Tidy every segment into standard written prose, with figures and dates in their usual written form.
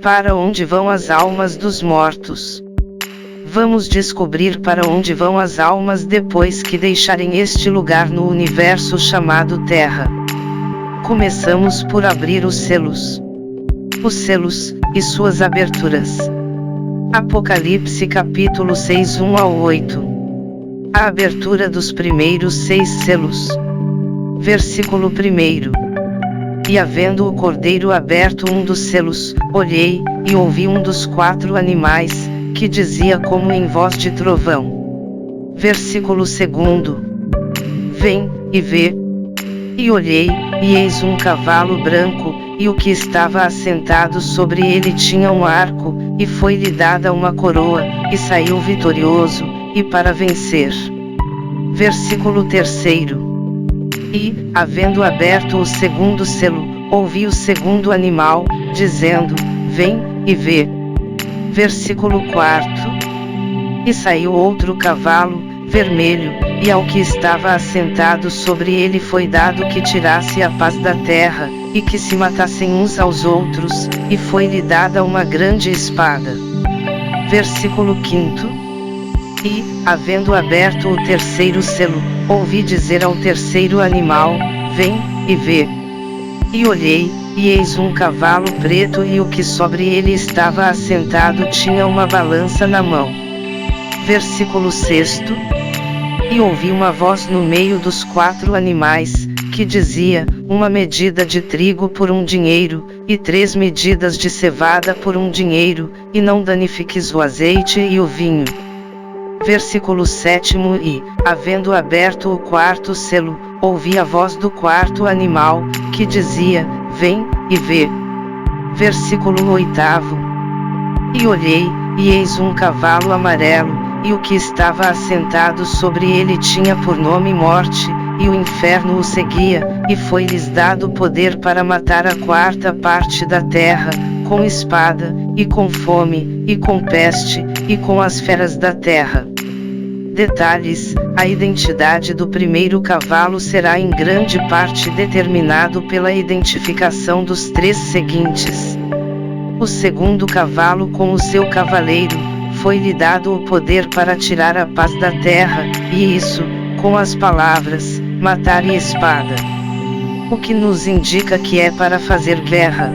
Para onde vão as almas dos mortos? Vamos descobrir para onde vão as almas depois que deixarem este lugar no universo chamado Terra. Começamos por abrir os selos. Os selos, e suas aberturas. Apocalipse capítulo 6, 1 ao 8. A abertura dos primeiros 6 selos. Versículo 1. E havendo o cordeiro aberto um dos selos, olhei, e ouvi um dos 4 animais, que dizia como em voz de trovão. Versículo 2. Vem, e vê. E olhei, e eis um cavalo branco, e o que estava assentado sobre ele tinha um arco, e foi-lhe dada uma coroa, e saiu vitorioso, e para vencer. Versículo 3. E, havendo aberto o segundo selo, ouvi o segundo animal, dizendo, vem, e vê. Versículo 4. E saiu outro cavalo, vermelho, e ao que estava assentado sobre ele foi dado que tirasse a paz da terra, e que se matassem uns aos outros, e foi-lhe dada uma grande espada. Versículo 5. E, havendo aberto o terceiro selo, ouvi dizer ao terceiro animal, vem, e vê. E olhei, e eis um cavalo preto e o que sobre ele estava assentado tinha uma balança na mão. Versículo 6. E ouvi uma voz no meio dos 4 animais, que dizia, uma medida de trigo por 1 dinheiro, e 3 medidas de cevada por 1 dinheiro, e não danifiques o azeite e o vinho. Versículo 7. E, havendo aberto o 4º selo, ouvi a voz do 4º animal, que dizia, vem, e vê. Versículo 8. E olhei, e eis um cavalo amarelo, e o que estava assentado sobre ele tinha por nome Morte, e o inferno o seguia, e foi-lhes dado poder para matar a 4ª parte da terra, com espada, e com fome, e com peste, e com as feras da terra. Detalhes: a identidade do primeiro cavalo será em grande parte determinado pela identificação dos 3 seguintes. O segundo cavalo com o seu cavaleiro, foi-lhe dado o poder para tirar a paz da terra, e isso, com as palavras, matar e espada. O que nos indica que é para fazer guerra.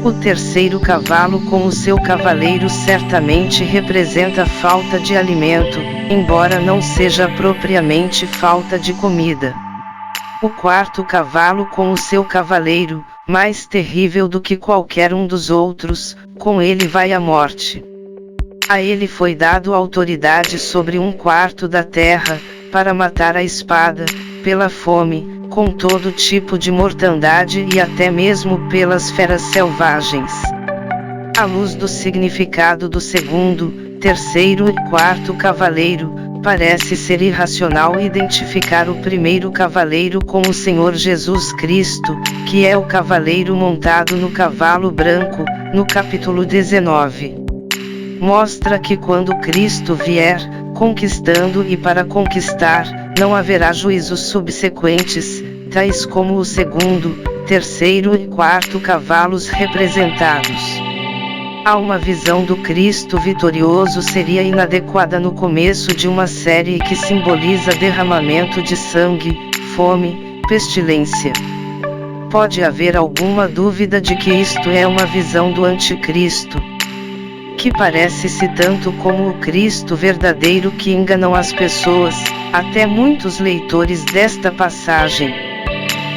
O terceiro cavalo com o seu cavaleiro certamente representa falta de alimento, embora não seja propriamente falta de comida. O 4º cavalo com o seu cavaleiro, mais terrível do que qualquer um dos outros, com ele vai a morte. A ele foi dado autoridade sobre 1/4 da terra, para matar a espada, pela fome, com todo tipo de mortandade e até mesmo pelas feras selvagens. À luz do significado do segundo, terceiro e 4º cavaleiro, parece ser irracional identificar o primeiro cavaleiro com o Senhor Jesus Cristo, que é o cavaleiro montado no cavalo branco, no capítulo 19. Mostra que quando Cristo vier, conquistando e para conquistar, não haverá juízos subsequentes, tais como o segundo, terceiro e 4º cavalos representados. Há uma visão do Cristo vitorioso seria inadequada no começo de uma série que simboliza derramamento de sangue, fome, pestilência. Pode haver alguma dúvida de que isto é uma visão do Anticristo, que parece-se tanto como o Cristo verdadeiro que enganam as pessoas, até muitos leitores desta passagem.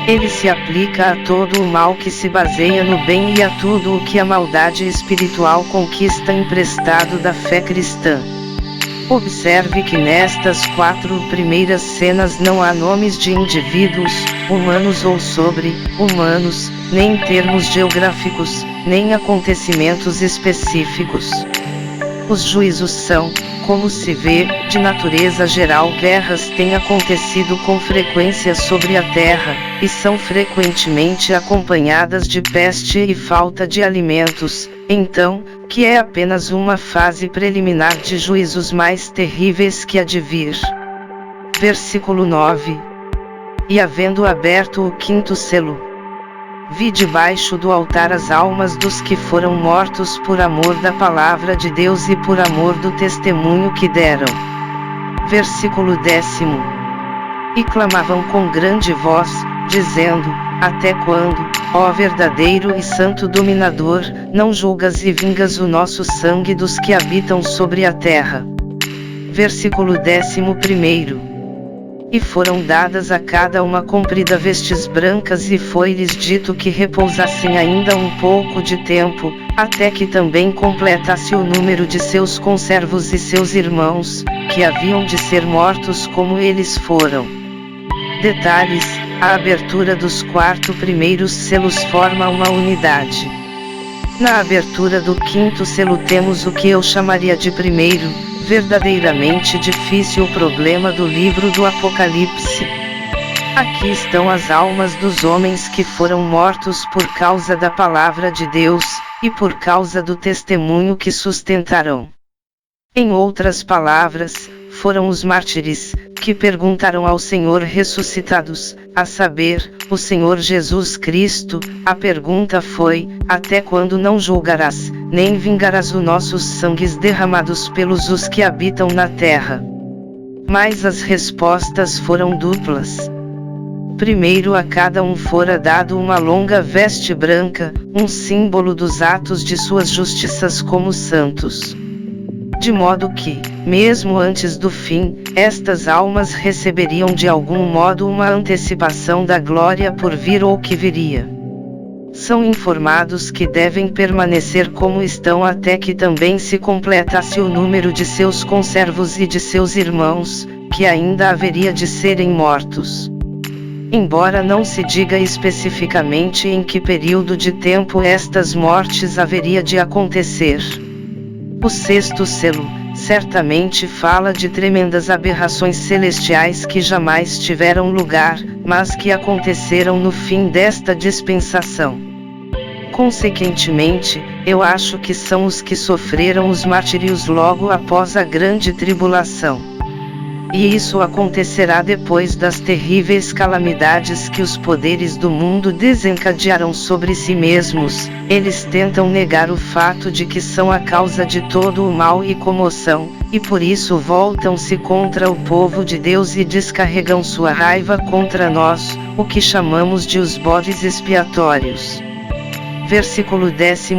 Ele se aplica a todo o mal que se baseia no bem e a tudo o que a maldade espiritual conquista emprestado da fé cristã. Observe que nestas 4 primeiras cenas não há nomes de indivíduos, humanos ou sobre-humanos, nem termos geográficos, nem acontecimentos específicos. Os juízos são, como se vê, de natureza geral. Guerras têm acontecido com frequência sobre a terra, e são frequentemente acompanhadas de peste e falta de alimentos, então, que é apenas uma fase preliminar de juízos mais terríveis que há de vir. Versículo 9. E havendo aberto o 5º selo, Vi debaixo do altar as almas dos que foram mortos por amor da palavra de Deus e por amor do testemunho que deram. Versículo 10. E clamavam com grande voz, dizendo: Até quando, ó verdadeiro e santo dominador, não julgas e vingas o nosso sangue dos que habitam sobre a terra? Versículo 11. E foram dadas a cada uma comprida vestes brancas e foi-lhes dito que repousassem ainda um pouco de tempo, até que também completasse o número de seus conservos e seus irmãos, que haviam de ser mortos como eles foram. Detalhes: a abertura dos 4 primeiros selos forma uma unidade. Na abertura do 5º selo temos o que eu chamaria de primeiro, verdadeiramente difícil problema do livro do Apocalipse. Aqui estão as almas dos homens que foram mortos por causa da palavra de Deus, e por causa do testemunho que sustentarão. Em outras palavras, foram os mártires, que perguntaram ao Senhor ressuscitados, a saber, o Senhor Jesus Cristo. A pergunta foi: até quando não julgarás, nem vingarás os nossos sangues derramados pelos os que habitam na terra? Mas as respostas foram duplas. Primeiro, a cada um fora dado uma longa veste branca, um símbolo dos atos de suas justiças como santos. De modo que, mesmo antes do fim, estas almas receberiam de algum modo uma antecipação da glória por vir ou que viria. São informados que devem permanecer como estão até que também se completasse o número de seus conservos e de seus irmãos, que ainda haveria de serem mortos. Embora não se diga especificamente em que período de tempo estas mortes haveria de acontecer. O 6º selo, certamente fala de tremendas aberrações celestiais que jamais tiveram lugar, mas que aconteceram no fim desta dispensação. Consequentemente, eu acho que são os que sofreram os martírios logo após a grande tribulação. E isso acontecerá depois das terríveis calamidades que os poderes do mundo desencadearam sobre si mesmos. Eles tentam negar o fato de que são a causa de todo o mal e comoção, e por isso voltam-se contra o povo de Deus e descarregam sua raiva contra nós, o que chamamos de os bodes expiatórios. Versículo 12.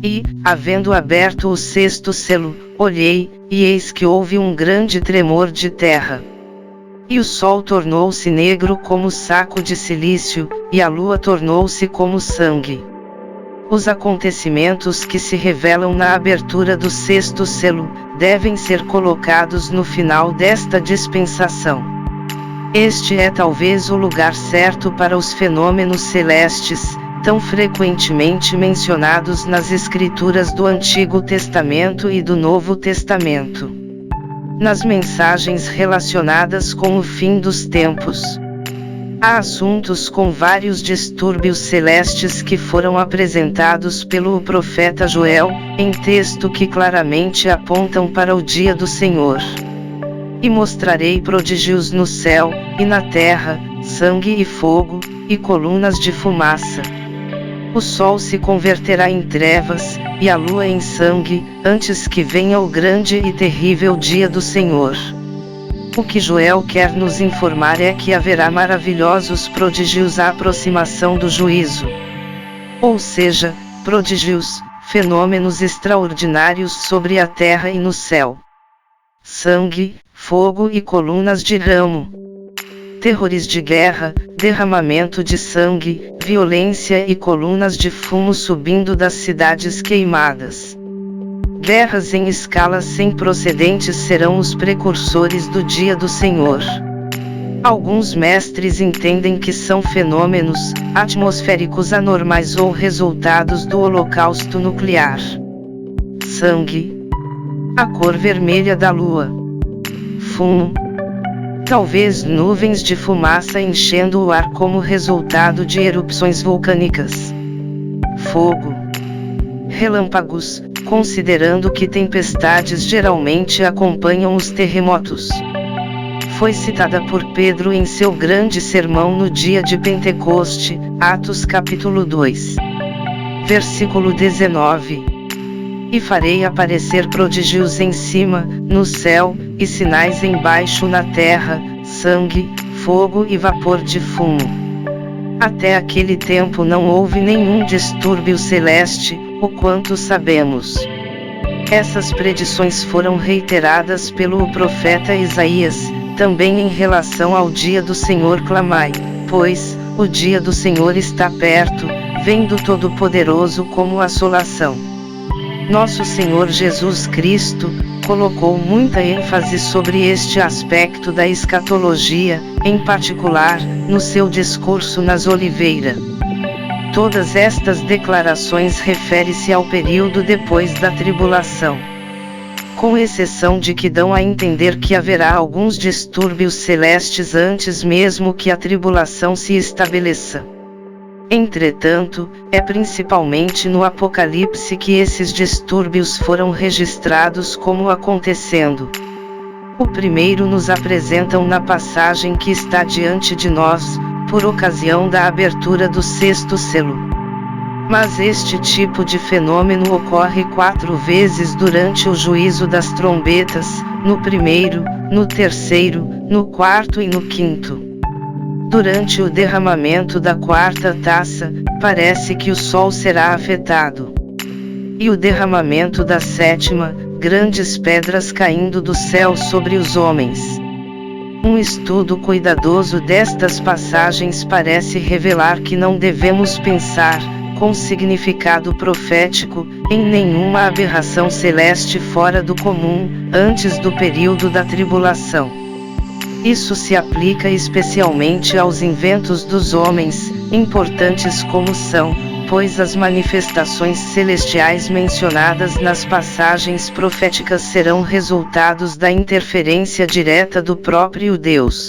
E, havendo aberto o 6º selo, olhei, e eis que houve um grande tremor de terra. E o sol tornou-se negro como saco de cilício, e a lua tornou-se como sangue. Os acontecimentos que se revelam na abertura do 6º selo, devem ser colocados no final desta dispensação. Este é talvez o lugar certo para os fenômenos celestes, tão frequentemente mencionados nas Escrituras do Antigo Testamento e do Novo Testamento. Nas mensagens relacionadas com o fim dos tempos, há assuntos com vários distúrbios celestes que foram apresentados pelo profeta Joel, em texto que claramente apontam para o dia do Senhor. E mostrarei prodígios no céu, e na terra, sangue e fogo, e colunas de fumaça. O sol se converterá em trevas, e a lua em sangue, antes que venha o grande e terrível dia do Senhor. O que Joel quer nos informar é que haverá maravilhosos prodígios à aproximação do juízo. Ou seja, prodígios, fenômenos extraordinários sobre a terra e no céu. Sangue, fogo e colunas de ramo. Terrores de guerra, derramamento de sangue, violência e colunas de fumo subindo das cidades queimadas. Guerras em escala sem precedentes serão os precursores do dia do Senhor. Alguns mestres entendem que são fenômenos atmosféricos anormais ou resultados do holocausto nuclear. Sangue. A cor vermelha da lua. Fumo. Talvez nuvens de fumaça enchendo o ar como resultado de erupções vulcânicas. Fogo. Relâmpagos, considerando que tempestades geralmente acompanham os terremotos. foi citada por Pedro em seu grande sermão no dia de Pentecoste, Atos capítulo 2. Versículo 19. E farei aparecer prodígios em cima, no céu, e sinais embaixo na terra, sangue, fogo e vapor de fumo. Até aquele tempo não houve nenhum distúrbio celeste, o quanto sabemos. Essas predições foram reiteradas pelo profeta Isaías, também em relação ao dia do Senhor clamai, pois, o dia do Senhor está perto, vem do Todo-Poderoso como assolação. Nosso Senhor Jesus Cristo colocou muita ênfase sobre este aspecto da escatologia, em particular, no seu discurso nas Oliveiras. Todas estas declarações referem-se ao período depois da tribulação. Com exceção de que dão a entender que haverá alguns distúrbios celestes antes mesmo que a tribulação se estabeleça. Entretanto, é principalmente no Apocalipse que esses distúrbios foram registrados como acontecendo. O primeiro nos apresentam na passagem que está diante de nós, por ocasião da abertura do sexto selo. Mas este tipo de fenômeno ocorre 4 vezes durante o juízo das trombetas, no primeiro, no terceiro, no quarto e no quinto. Durante o derramamento da quarta taça, parece que o sol será afetado. E o derramamento da sétima, grandes pedras caindo do céu sobre os homens. Um estudo cuidadoso destas passagens parece revelar que não devemos pensar, com significado profético, em nenhuma aberração celeste fora do comum, antes do período da tribulação. Isso se aplica especialmente aos inventos dos homens, importantes como são, pois as manifestações celestiais mencionadas nas passagens proféticas serão resultados da interferência direta do próprio Deus.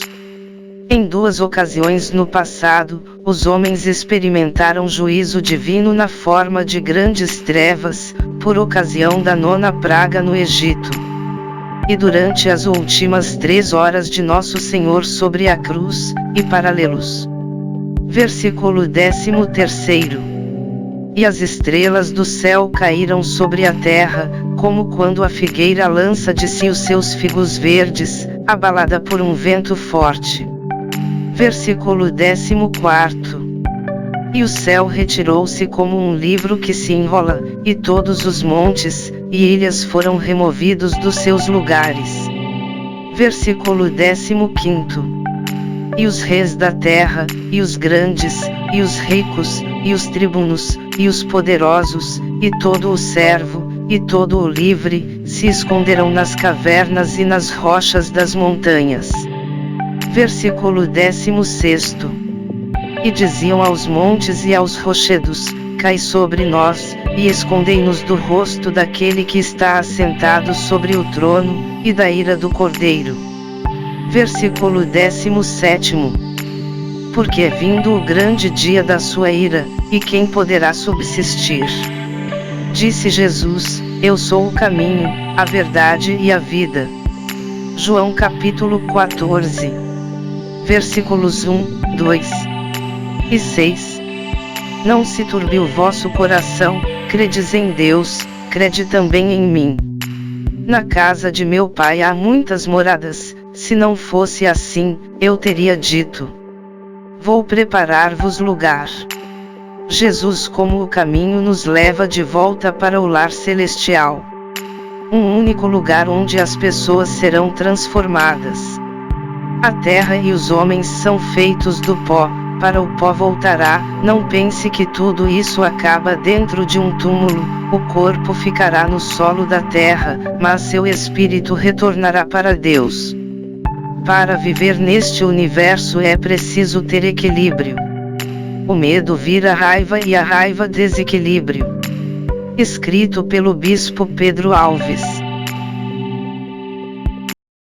Em 2 ocasiões no passado, os homens experimentaram juízo divino na forma de grandes trevas, por ocasião da 9ª praga no Egito. E durante as últimas 3 horas de Nosso Senhor sobre a cruz, e paralelos. Versículo 13. E as estrelas do céu caíram sobre a terra, como quando a figueira lança de si os seus figos verdes, abalada por um vento forte. Versículo 14. E o céu retirou-se como um livro que se enrola, e todos os montes e ilhas foram removidos dos seus lugares. Versículo 15. E os reis da terra, e os grandes, e os ricos, e os tribunos, e os poderosos, e todo o servo, e todo o livre, se esconderão nas cavernas e nas rochas das montanhas. Versículo 16. E diziam aos montes e aos rochedos, cai sobre nós, e escondei-nos do rosto daquele que está assentado sobre o trono, e da ira do Cordeiro. Versículo 17. Porque é vindo o grande dia da sua ira, e quem poderá subsistir? Disse Jesus, eu sou o caminho, a verdade e a vida. João capítulo 14. Versículos 1, 2 e 6. Não se turbe o vosso coração, credes em Deus, crede também em mim. Na casa de meu pai há muitas moradas, se não fosse assim, eu teria dito: vou preparar-vos lugar. Jesus como o caminho nos leva de volta para o lar celestial. Um único lugar onde as pessoas serão transformadas. A terra e os homens são feitos do pó, para o pó voltará. Não pense que tudo isso acaba dentro de um túmulo, o corpo ficará no solo da terra, mas seu espírito retornará para Deus. Para viver neste universo é preciso ter equilíbrio. O medo vira raiva e a raiva desequilíbrio. Escrito pelo bispo Pedro Alves.